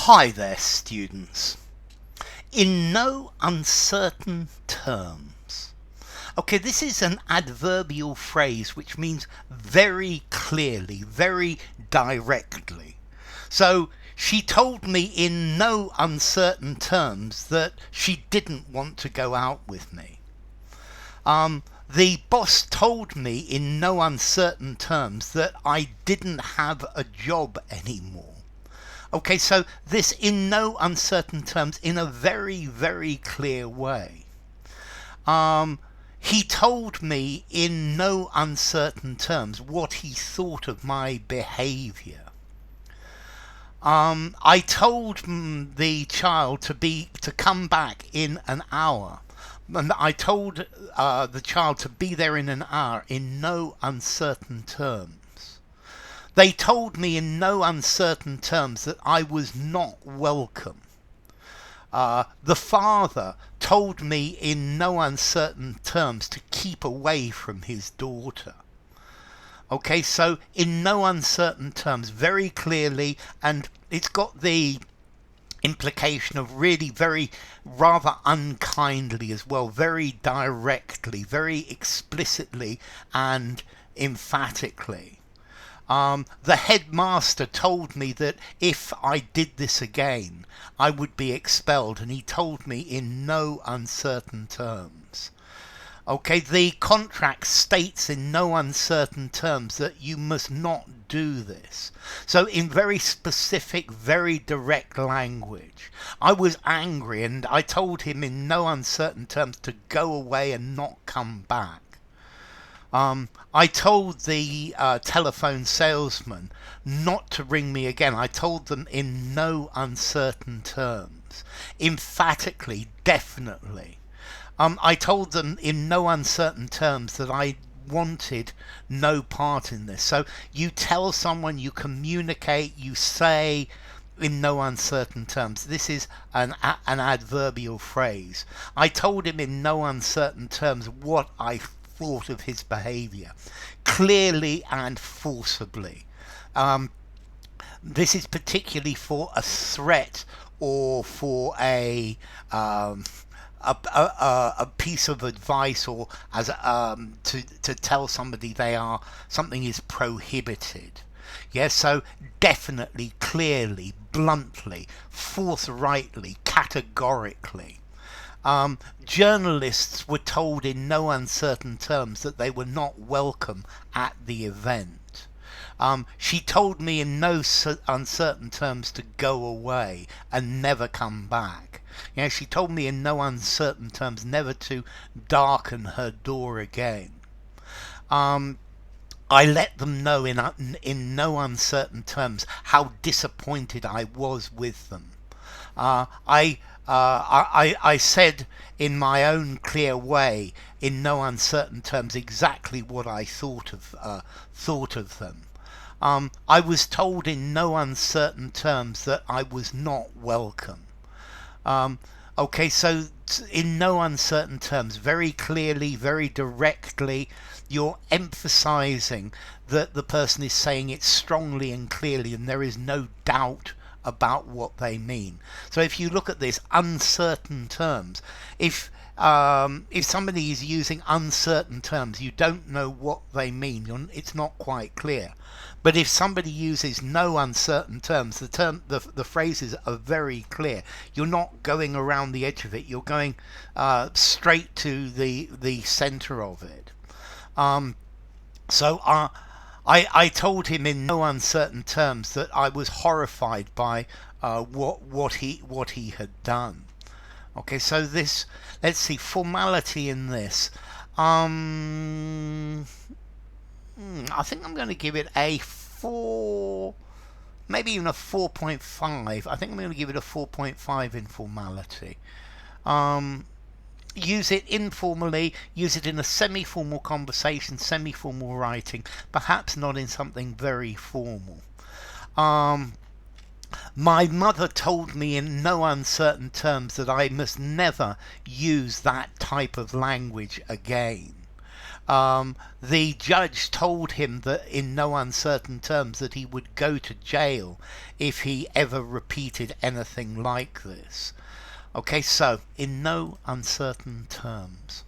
Hi there, students. In no uncertain terms. Okay, this is an adverbial phrase which means very clearly, very directly. So she told me in no uncertain terms that she didn't want to go out with me. The boss told me in no uncertain terms that I didn't have a job anymore. Okay, so this in no uncertain terms in a very, very clear way. He told me in no uncertain terms what he thought of my behavior. I told the child to come back in an hour. And I told the child to be there in an hour in no uncertain terms. They told me in no uncertain terms that I was not welcome. The father told me in no uncertain terms to keep away from his daughter. Okay, so in no uncertain terms, very clearly, and it's got the implication of really very rather unkindly as well, very directly, very explicitly and emphatically. The headmaster told me that if I did this again, I would be expelled, and he told me in no uncertain terms. Okay, the contract states in no uncertain terms that you must not do this. So in very specific, very direct language, I was angry and I told him in no uncertain terms to go away and not come back. I told the telephone salesman not to ring me again. I told them in no uncertain terms, emphatically, definitely. I told them in no uncertain terms that I wanted no part in this. So you tell someone, you communicate, you say in no uncertain terms. This is an adverbial phrase. I told him in no uncertain terms what I thought of his behavior, clearly and forcibly. This is particularly for a threat or for a piece of advice, or as to tell somebody something is prohibited. Yes, so definitely, clearly, bluntly, forthrightly, categorically. Journalists were told in no uncertain terms that they were not welcome at the event. She told me in no uncertain terms to go away and never come back. You know, she told me in no uncertain terms never to darken her door again. I let them know in no uncertain terms how disappointed I was with them. I said in my own clear way, in no uncertain terms, exactly what I thought of them. I was told in no uncertain terms that I was not welcome. Okay, so in no uncertain terms, very clearly, very directly, you're emphasizing that the person is saying it strongly and clearly, and there is no doubt about what they mean. So if you look at this, uncertain terms, if somebody is using uncertain terms, you don't know what they mean. It's not quite clear. But if somebody uses no uncertain terms, the phrases are very clear. You're not going around the edge of it. You're going straight to the center of it. So I told him in no uncertain terms that I was horrified by what he had done. Okay, so this, let's see, formality in this. I think I'm going to give it a 4, maybe even a 4.5. I think I'm going to give it a 4.5 in formality. Use it informally, use it in a semi-formal conversation, semi-formal writing, perhaps not in something very formal. My mother told me in no uncertain terms that I must never use that type of language again. The judge told him that in no uncertain terms that he would go to jail if he ever repeated anything like this. Okay, so in no uncertain terms.